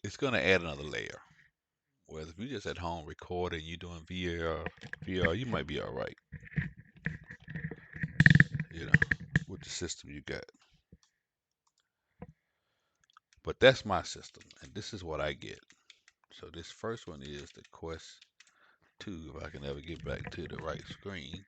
it's gonna add another layer. Whereas if you're just at home recording, you're doing VR, you might be all right, you know, with the system you got. But that's my system, and this is what I get. So this first one is the Quest 2. If I can ever get back to the right screen.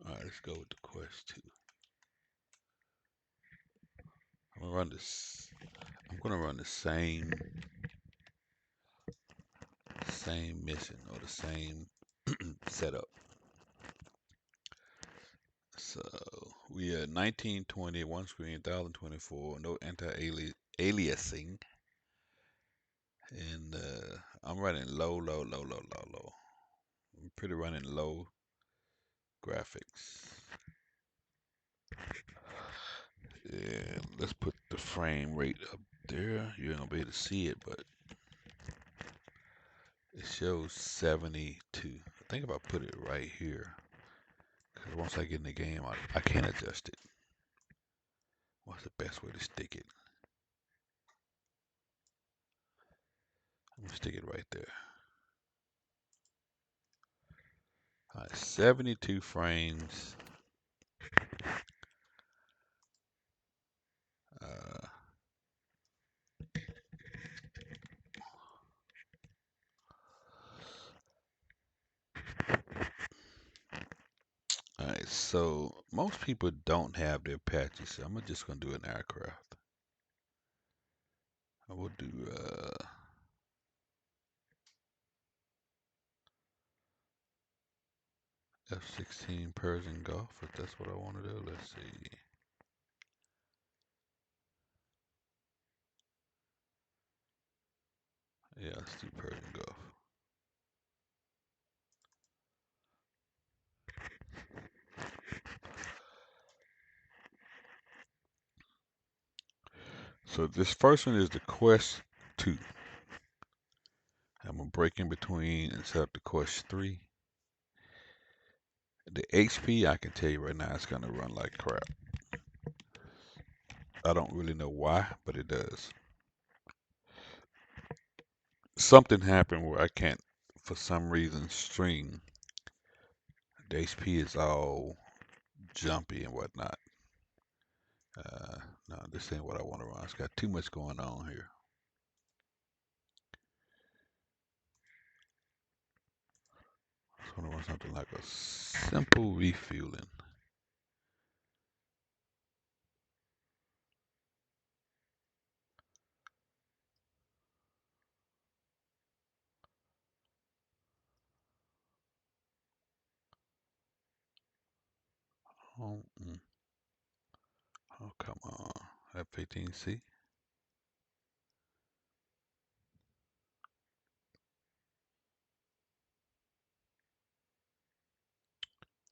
All right, let's go with the Quest 2. I'm gonna run this. I'm gonna run the same mission or the same setup. So we are 1920, one screen, 1024, no anti-aliasing, and I'm running low. I'm pretty running low graphics. And let's put the frame rate up there. You ain't gonna be able to see it, but it shows 72. I think if I put it right here, because once I get in the game, I can't adjust it. What's the best way to stick it? I'm gonna stick it right there. All right, 72 frames. Uh, all right, so most people don't have their Apache, so I'm just gonna do an aircraft. I will do F-16 Persian Gulf if that's what I want to do. Let's see. Yeah, let's do Persian Gulf. So this first one is the Quest 2. I'm gonna break in between and set up the Quest 3. The HP, I can tell you right now, it's gonna run like crap. I don't really know why, but it does. Something happened where I can't, for some reason, stream. The HP is all jumpy and whatnot. No, this ain't what I want to run. It's got too much going on here. I just want to run something like a simple refueling. Oh, oh come on. F-18C.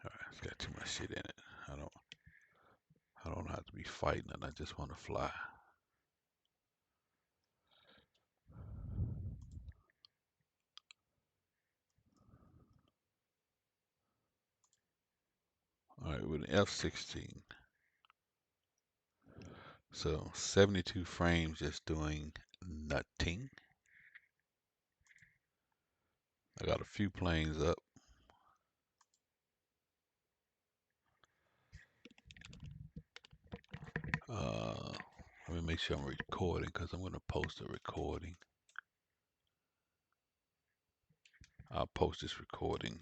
All right, it's got too much shit in it. I don't have to be fighting and I just want to fly. All right, with an F-16. So 72 frames just doing nothing. I got a few planes up. Let me make sure I'm recording because I'm going to post a recording. I'll post this recording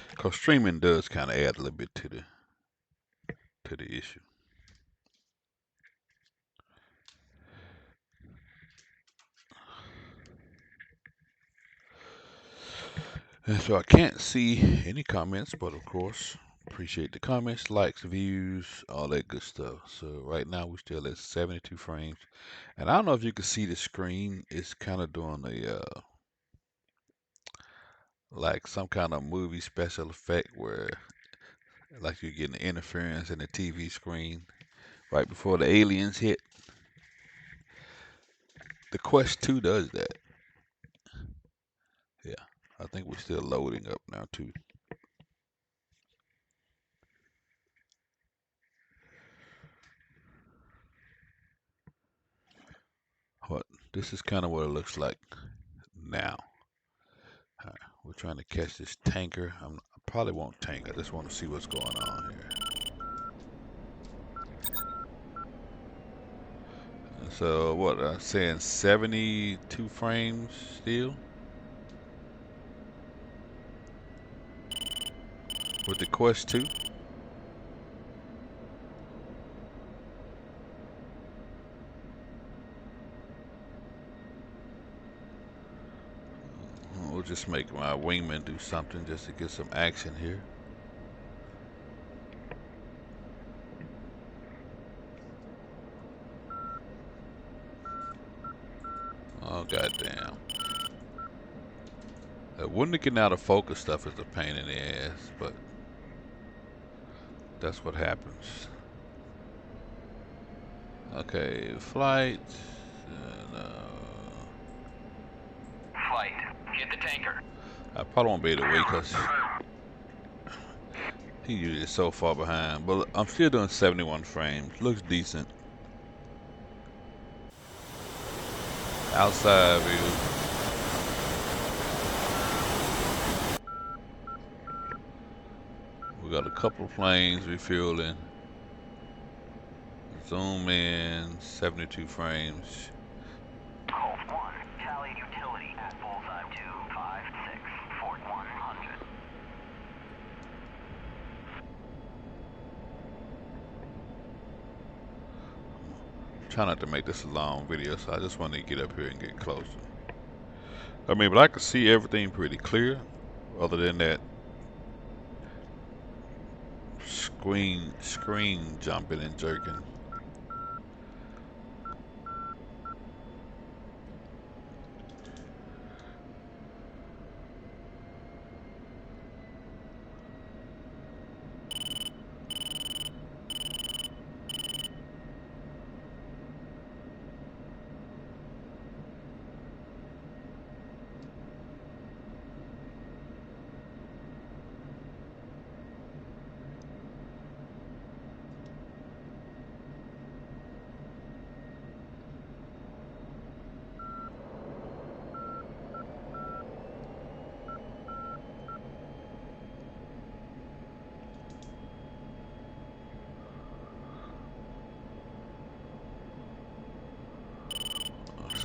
because streaming does kind of add a little bit to the issue. And so I can't see any comments, but of course, Appreciate the comments, likes, views, all that good stuff. So right now we're still at 72 frames. And I don't know if you can see the screen. It's kind of doing a like some kind of movie special effect where like you're getting interference in the TV screen right before the aliens hit. The Quest 2 does that. Yeah, I think we're still loading up now too. What this is kind of what it looks like now. We're trying to catch this tanker. I probably won't tank. I just want to see what's going on here. So what I'm saying, 72 frames still with the Quest 2. We'll just make my wingman do something just to get some action here. Oh goddamn! Wouldn't it get out of focus stuff is a pain in the ass, but that's what happens. Okay, flight. And, Flight. Get the tanker. I probably won't be able to wait because he usually is so far behind. But I'm still doing 71 frames. Looks decent. Outside view. We got a couple of planes refueling. Zoom in, 72 frames. Colt 1, tally utility at bullseye 256, Fort 100. Try not to make this a long video, so I just want to get up here and get closer. I mean, but I can see everything pretty clear, other than that screen jumping and jerking.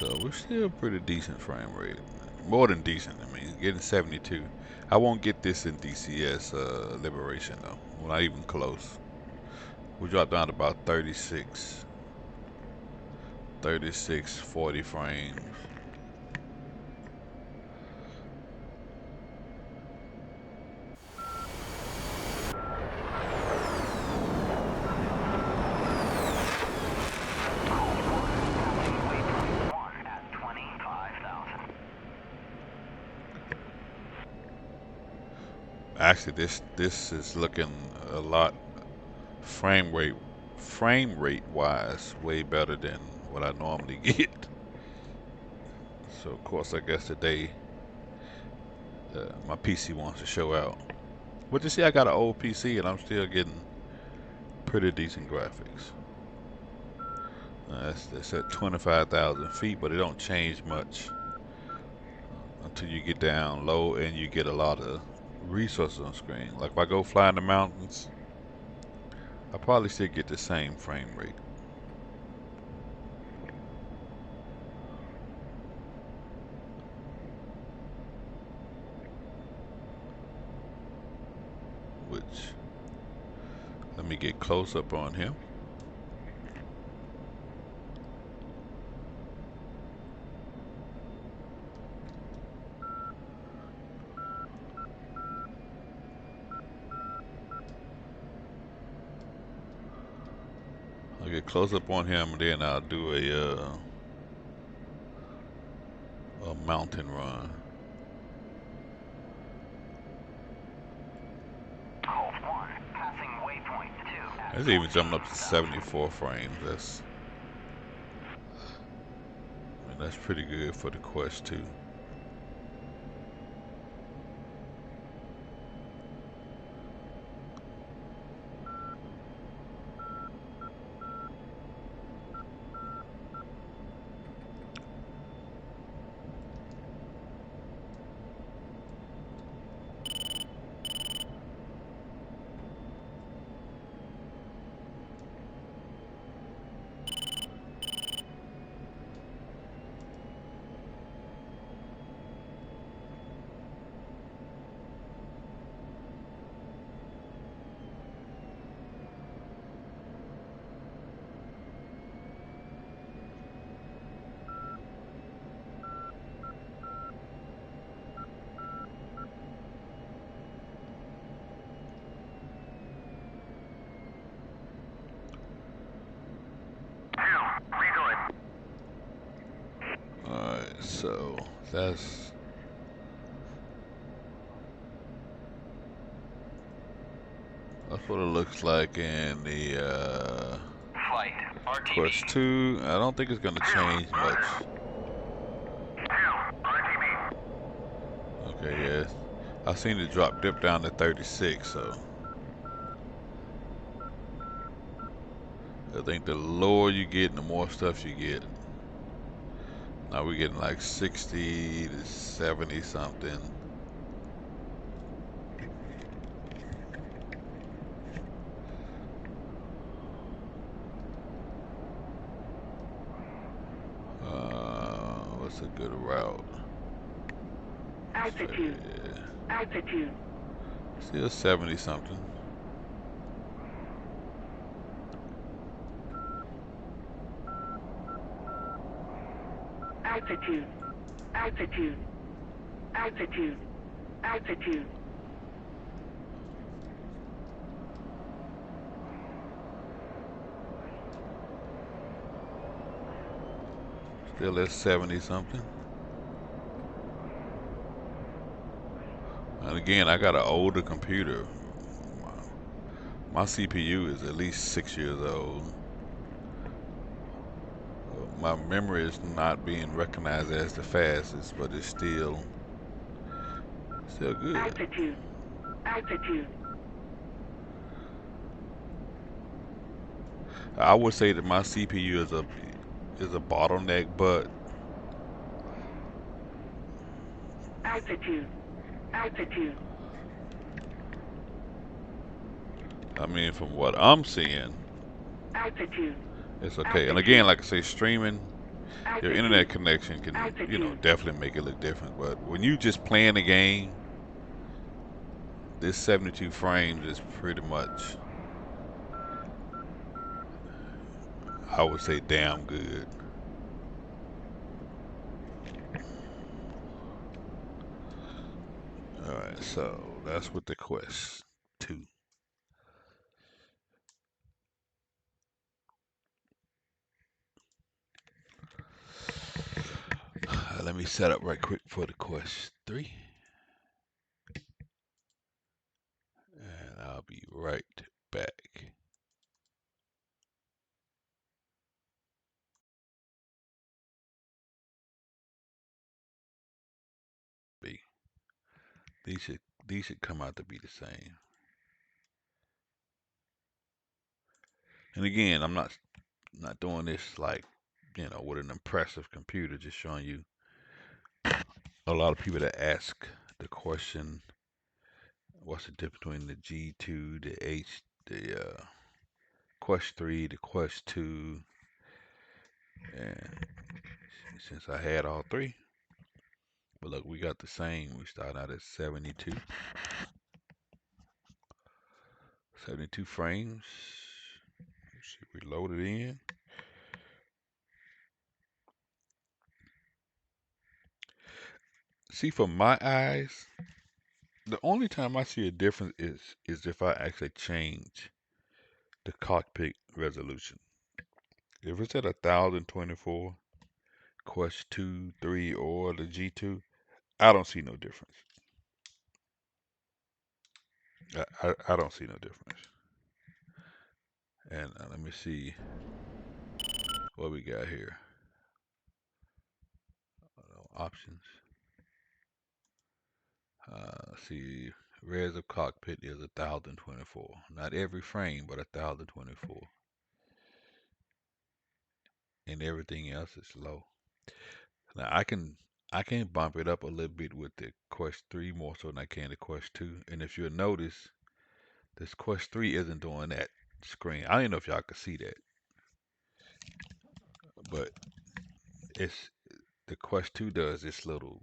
So we're still pretty decent frame rate. More than decent, I mean, getting 72. I won't get this in DCS Liberation though. We're not even close. We dropped down to about 36, 40 frames. Actually, this is looking a lot frame rate wise way better than what I normally get. So of course, I guess today my PC wants to show out. But you see, I got an old PC and I'm still getting pretty decent graphics. It's at 25,000 feet, but it don't change much until you get down low and you get a lot of resources on screen. Like if I go fly in the mountains, I probably still get the same frame rate. Which, let me get close up on him. get close up on him, and then I'll do a mountain run. Golf 1, passing waypoint 2 at That's even jumping up to 74 frames. I mean, that's pretty good for the Quest 2. Alright, so that's what it looks like in the Flight RTB. Quest 2. I don't think it's going to change much. Okay, yes. I seen it dip down to 36, so I think the lower you get, the more stuff you get. Now we're getting like 60 to 70 something. What's a good route? Altitude. Altitude. Still 70 something. Altitude. Altitude. Altitude. Altitude. Still at 70 something. And again, I got an older computer. My CPU is at least 6 years old. My memory is not being recognized as the fastest, but it's still good. Altitude. Altitude. I would say that my CPU is a bottleneck, but Altitude. Altitude. I mean, from what I'm seeing, Altitude. it's okay. And again, like I say, streaming, your Altitude. internet connection can, you know, definitely make it look different. But when you just playing the game, this 72 frames is pretty much, I would say, damn good. Alright, so that's with the Quest 2. Let me set up right quick for the Quest 3. And I'll be right back. These should come out to be the same. And again, I'm not doing this like, you know, with an impressive computer, just showing you a lot of people that ask the question, what's the difference between the G2, the Quest 3, the Quest 2, and since I had all three, but look, we got the same. We start out at 72 frames. Let's see, we load it in. See, from my eyes, the only time I see a difference is if I actually change the cockpit resolution. If it's at 1024, Quest 2, 3, or the G2, I don't see no difference. I don't see no difference. And let me see what we got here. Options. See, Reverb cockpit is 1024. Not every frame, but 1024. And everything else is low. Now I can bump it up a little bit with the Quest 3 more so than I can the Quest 2. And if you'll notice, this Quest 3 isn't doing that screen. I don't know if y'all can see that, but it's the Quest 2 does this little,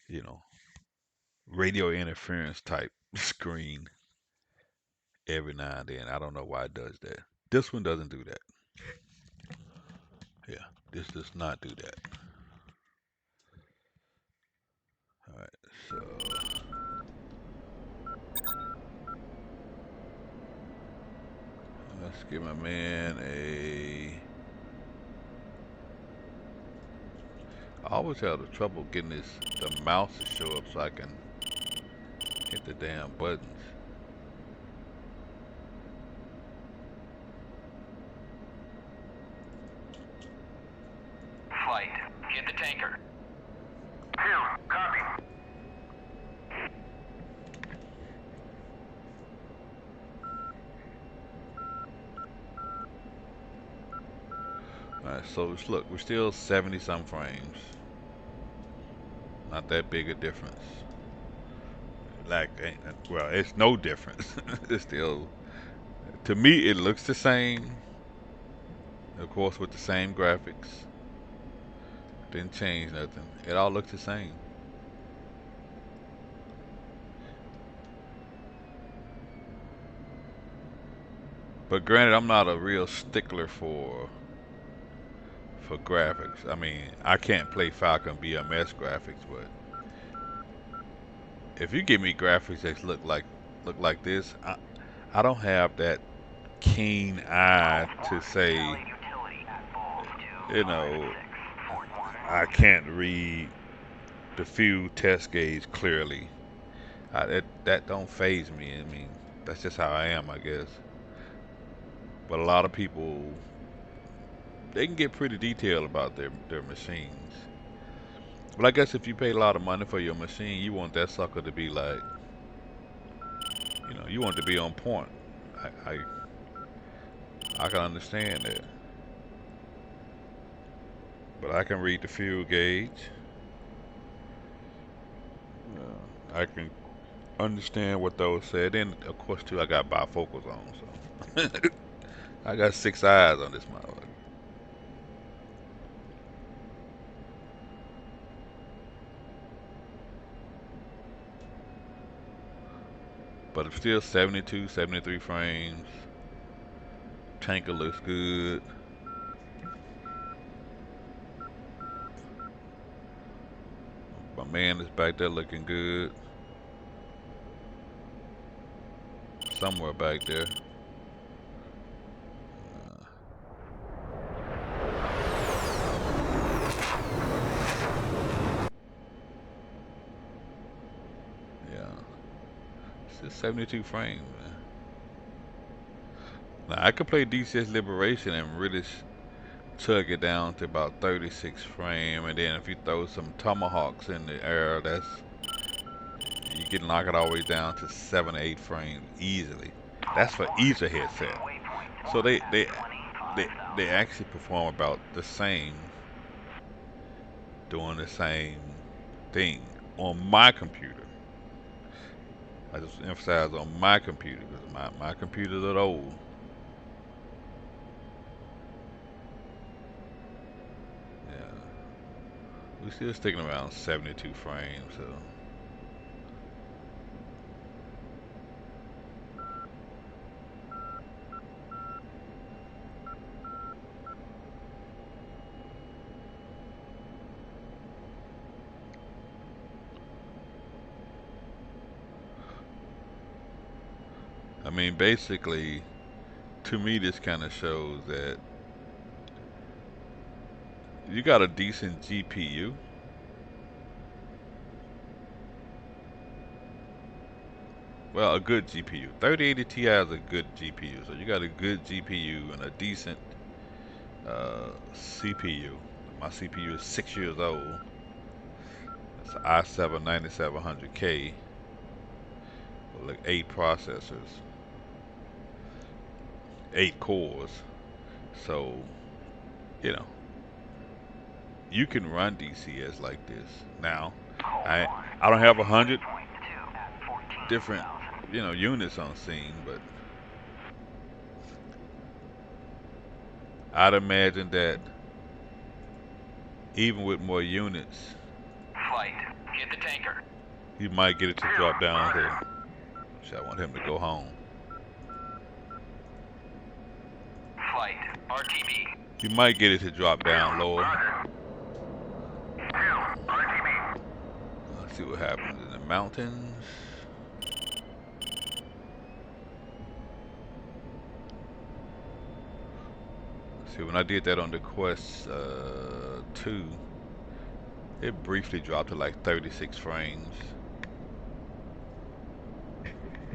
you know, radio interference type screen every now and then. I don't know why it does that. This one doesn't do that. Yeah, this does not do that. All right, so let's give my man a. I always have the trouble getting the mouse to show up so I can hit the damn buttons. Flight. Get the tanker. Zero. Copy. All right, so look, we're still 70 some frames. Not that big a difference. Like, well, it's no difference. It's still, to me, it looks the same. Of course, with the same graphics. Didn't change nothing. It all looks the same. But granted, I'm not a real stickler for graphics. I mean, I can't play Falcon BMS graphics, but if you give me graphics that look like this, I don't have that keen eye to say, you know, I can't read the few test gauge clearly. That don't phase me. I mean, that's just how I am, I guess. But a lot of people, they can get pretty detailed about their machines. But I guess if you pay a lot of money for your machine, you want that sucker to be like, you want it to be on point. I I, I can understand that. But I can read the fuel gauge. I can understand what those said. Then, of course, too, I got bifocals on, so I got six eyes on this motherfucker. But it's still 72, 73 frames. Tanker looks good. My man is back there looking good. Somewhere back there. Yeah. It's just 72 frames, man. Now, I could play DCS Liberation and really tug it down to about 36 frame, and then if you throw some tomahawks in the air, you can knock it all the way down to 7 or 8 frames easily. That's for either headset. So they actually perform about the same, doing the same thing on my computer. I just emphasize on my computer because my computer's a little old. Yeah, we still sticking around 72 frames, so. I mean, basically, to me, this kind of shows that You got a decent GPU. Well, a good GPU. 3080 Ti is a good GPU. So you got a good GPU and a decent CPU. My CPU is 6 years old. It's an i7 9700K with like 8 processors, 8 cores. So, you know, you can run DCS like this. Now, Hold I on. I don't have a Passing hundred waypoint 2 at different 14,000. units on scene, but I'd imagine that even with more units, Flight, get the tanker. you might get it to drop down to. Roger. Shit, I want him to go home. Flight, RTB. You might get it to drop down lower. Roger. RTB. Let's see what happens in the mountains. See, when I did that on the Quest 2, it briefly dropped to like 36 frames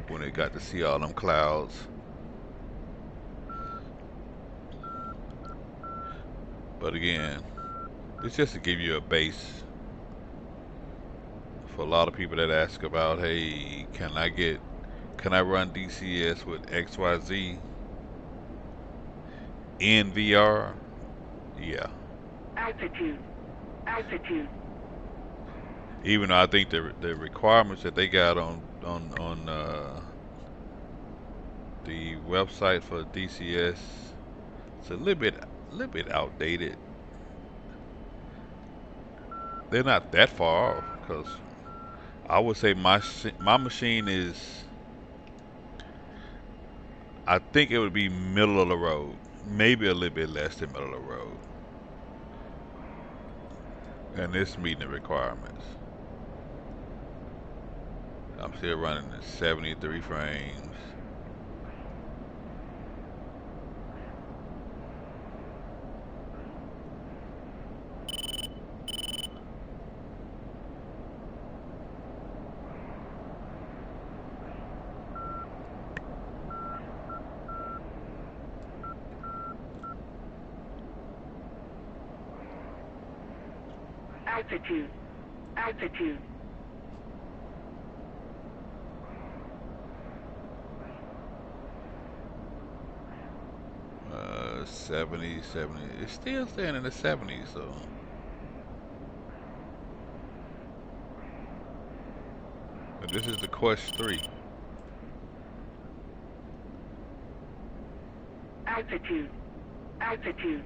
when it got to see all them clouds. But again, it's just to give you a base for a lot of people that ask about, hey, can I run DCS with XYZ in VR? Yeah. Altitude. Altitude. Even though I think the requirements that they got on the website for DCS, it's a little bit outdated. They're not that far off because I would say my machine is, I think it would be middle of the road, maybe a little bit less than middle of the road, and it's meeting the requirements. I'm still running at 73 frames. Altitude. Altitude. 70, 70. It's still staying in the 70s, so. But this is the Quest 3. Altitude. Altitude.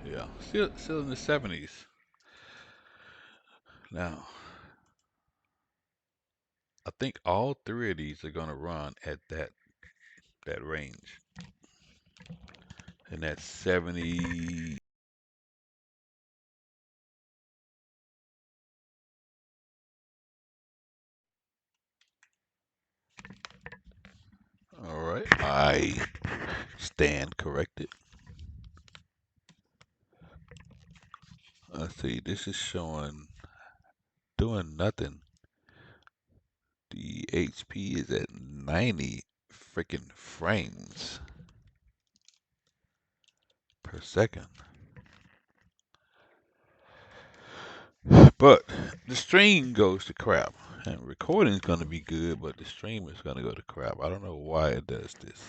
Yeah, still in the 70s. Now, I think all three of these are gonna run at that range, and that's 70. All right, I stand corrected. Let's see, this is showing doing nothing. The HP is at 90 freaking frames per second. But the stream goes to crap. And recording's gonna be good, but the stream is gonna go to crap. I don't know why it does this.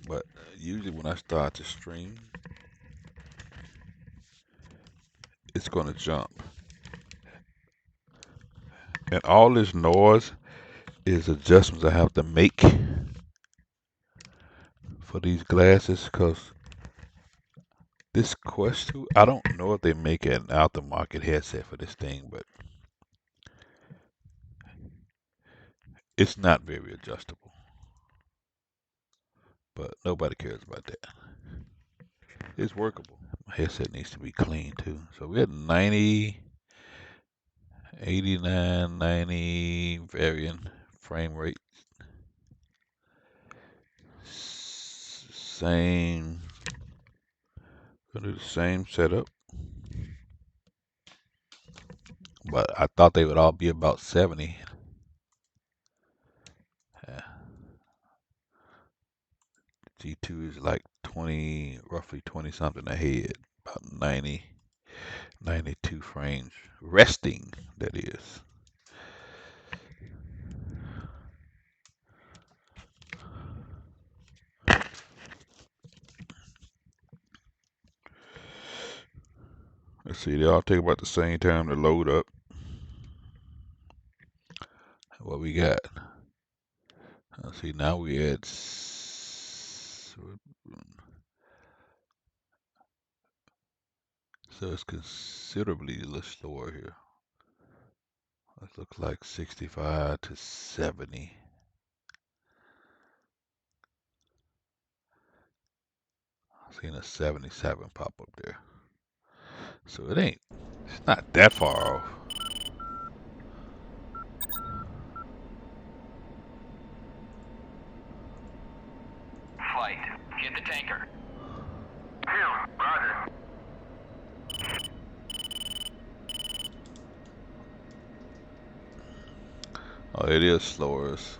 But usually when I start to stream, it's gonna jump. And all this noise is adjustments I have to make for these glasses, because this Quest 2, I don't know if they make an aftermarket headset for this thing, but It's not very adjustable, but nobody cares about that. It's workable. My headset needs to be clean too. So we had 90, 89, 90 varying frame rate. Same, gonna do the same setup, but I thought they would all be about 70. Yeah. G2 is like 20, roughly 20 something ahead, about 90, 92 frames resting, that is. Let's see, they all take about the same time to load up. What we got? Let's see, now we at so it's considerably less slower here. It looks like 65 to 70. I've seen a 77 pop up there. So it's not that far off. Flight. Get the tanker. Roger. Oh, it is slower. It's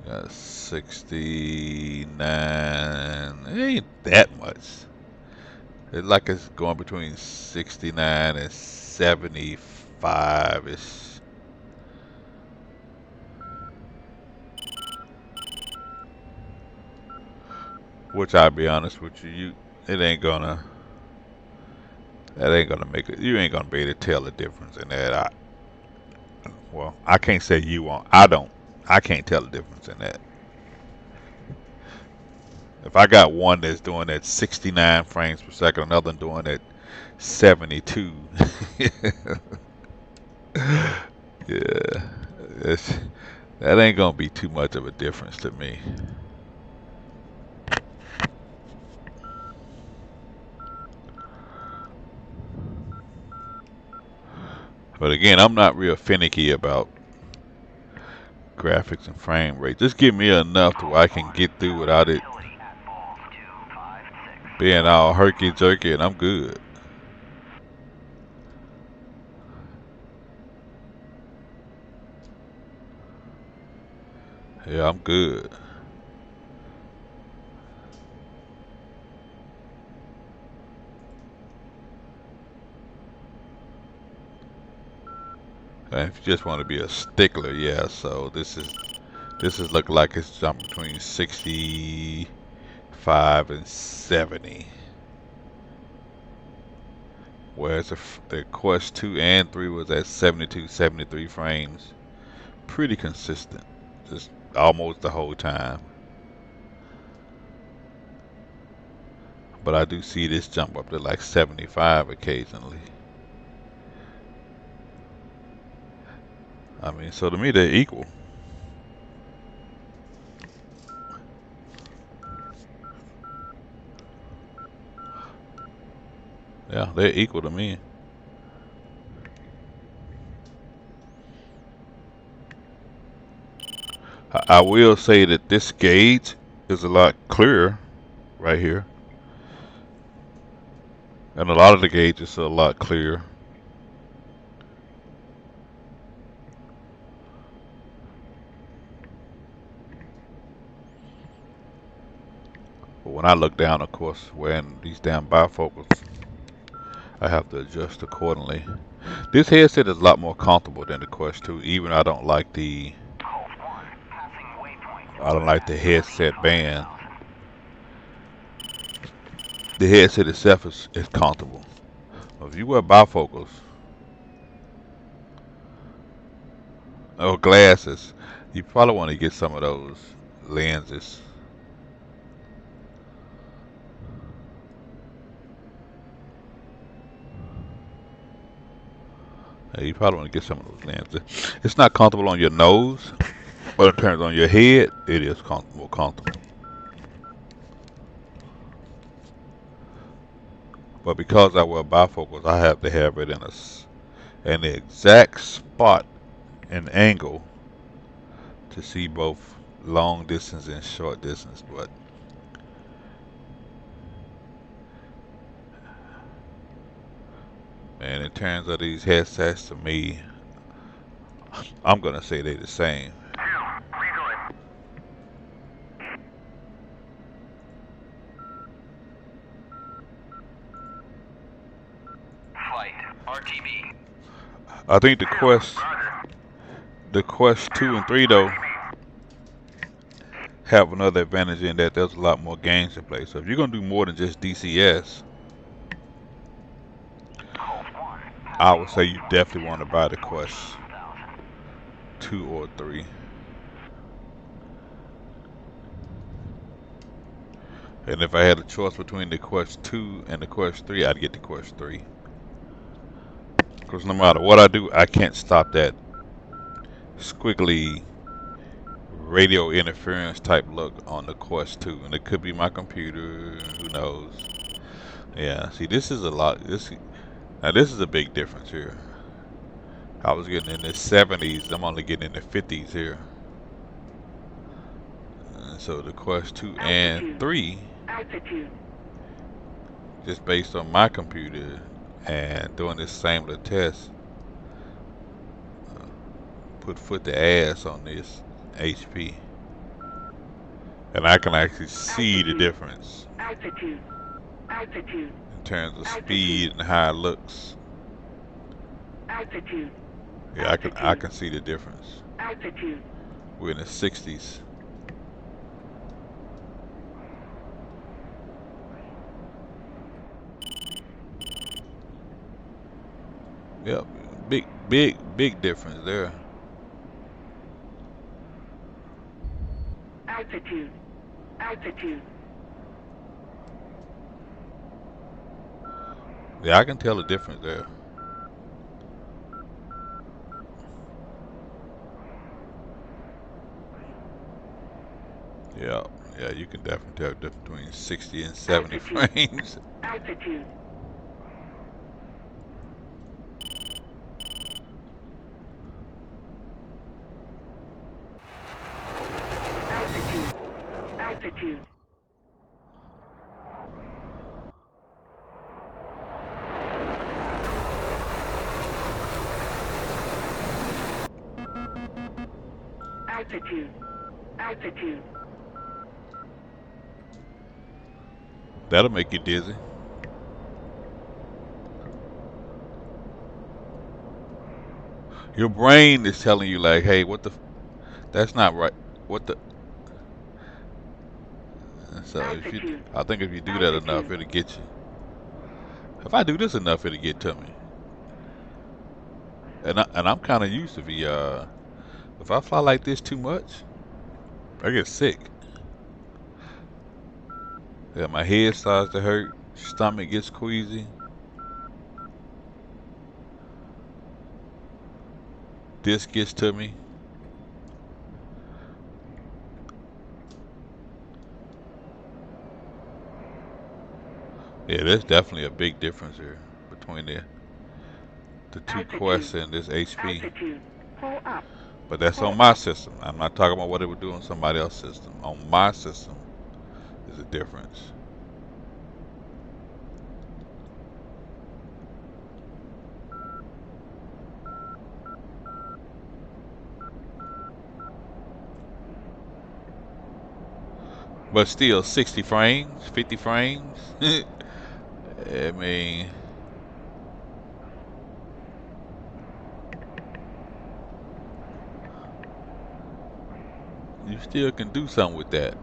got 69. It ain't that much. It's like it's going between 69 and 75-ish. Which I'll be honest with you, that ain't gonna make it. You ain't gonna be able to tell the difference in that. Well, I can't say you won't. I can't tell the difference in that. If I got one that's doing that 69 frames per second, another doing that 72. Yeah, it's, that ain't gonna be too much of a difference to me. But again, I'm not real finicky about graphics and frame rate. Just give me enough to where I can get through without it being all herky jerky, and I'm good. Yeah, I'm good. And if you just want to be a stickler, yeah. So this is looking like it's jumping between 65 and 70. Whereas the Quest 2 and 3 was at 72, 73 frames. Pretty consistent. Just almost the whole time. But I do see this jump up to like 75 occasionally. I mean, so to me, they're equal. Yeah, they're equal to me. I will say that this gauge is a lot clearer right here. And a lot of the gauges are a lot clearer. But when I look down, of course, when these damn bifocals, I have to adjust accordingly. This headset is a lot more comfortable than the Quest 2. Even I don't like the headset band. The headset itself is comfortable. If you wear bifocals or glasses, you probably want to get some of those lenses. You probably want to get some of those lenses. It's not comfortable on your nose, but in terms on your head, it is more comfortable. But because I wear bifocals, I have to have it in the exact spot and angle to see both long distance and short distance. But man, in terms of these headsets, to me, I'm gonna say they're the same. Flight RTB. I think the Quest 2 and 3 though have another advantage in that there's a lot more games to play. So if you're gonna do more than just DCS, I would say you definitely want to buy the Quest 2 or 3. And if I had a choice between the Quest 2 and the Quest 3, I'd get the Quest 3. Because no matter what I do, I can't stop that squiggly radio interference type look on the Quest 2. And it could be my computer, who knows. Yeah, see, this is a lot. Now this is a big difference here. I was getting in the 70s, I'm only getting in the 50s here. And so the Quest 2 and 3, just based on my computer and doing this same little test, put foot to ass on this HP. And I can actually see the difference in terms of speed and how it looks. Yeah, I can see the difference. We're in the 60s. Yep, big difference there. Altitude. Yeah, I can tell the difference there. Yeah, yeah, you can definitely tell the difference between 60 and 70 frames. Altitude. Altitude. Altitude. That'll make you dizzy. Your brain is telling you like, hey, that's not right. What the? And so I think if you do that enough, it'll get you. If I do this enough, it'll get to me. And I'm kind of used to VR. If I fly like this too much, I get sick. Yeah, my head starts to hurt, stomach gets queasy. This gets to me. Yeah, there's definitely a big difference here between the two Quests and this HP. But that's on my system. I'm not talking about what it would do on somebody else's system. On my system, there's a difference. But still, 60 frames, 50 frames. I mean, you still can do something with that.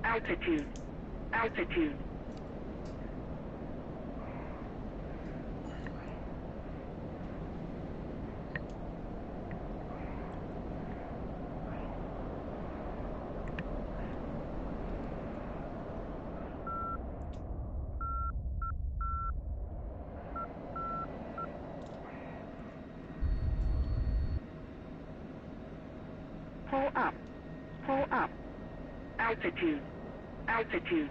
Altitude. Altitude. Pull up. Pull up. Altitude. Altitude.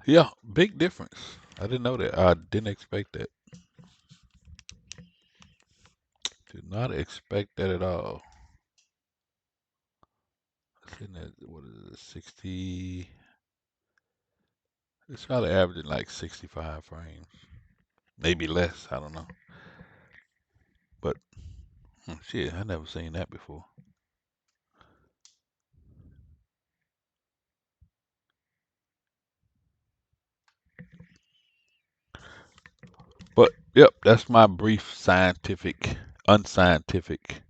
Yeah, big difference. I didn't know that. I didn't expect that. Did not expect that at all. Sitting at, what is it, 60? It's probably averaging like 65 frames. Maybe less, I don't know. But shit, I never seen that before. But yep, that's my brief scientific, unscientific,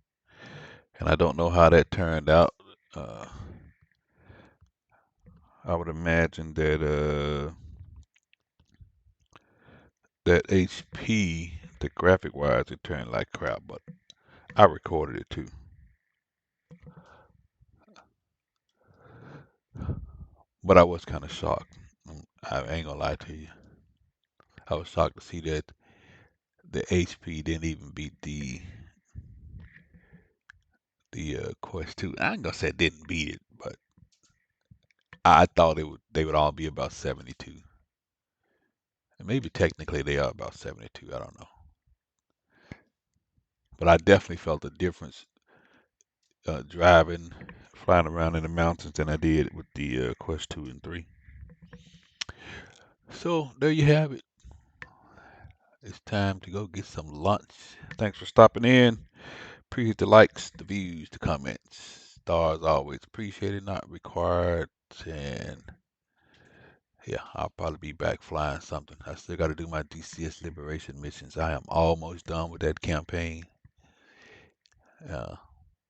and I don't know how that turned out. Uh, I would imagine that that HP, the graphic wise, it turned like crap, but I recorded it too. But I was kind of shocked. I ain't gonna lie to you. I was shocked to see that the HP didn't even beat the Quest 2. I ain't gonna say it didn't beat it, but I thought they would all be about 72. And maybe technically they are about 72. I don't know. But I definitely felt a difference driving, flying around in the mountains than I did with the Quest 2 and 3. So there you have it. It's time to go get some lunch. Thanks for stopping in. Appreciate the likes, the views, the comments. Stars always appreciated, not required. And yeah, I'll probably be back flying something. I still got to do my DCS Liberation missions. I am almost done with that campaign. Uh,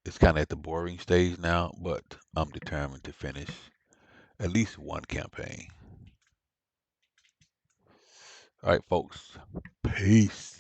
it's kind of at the boring stage now, but I'm determined to finish at least one campaign. All right, folks. Peace.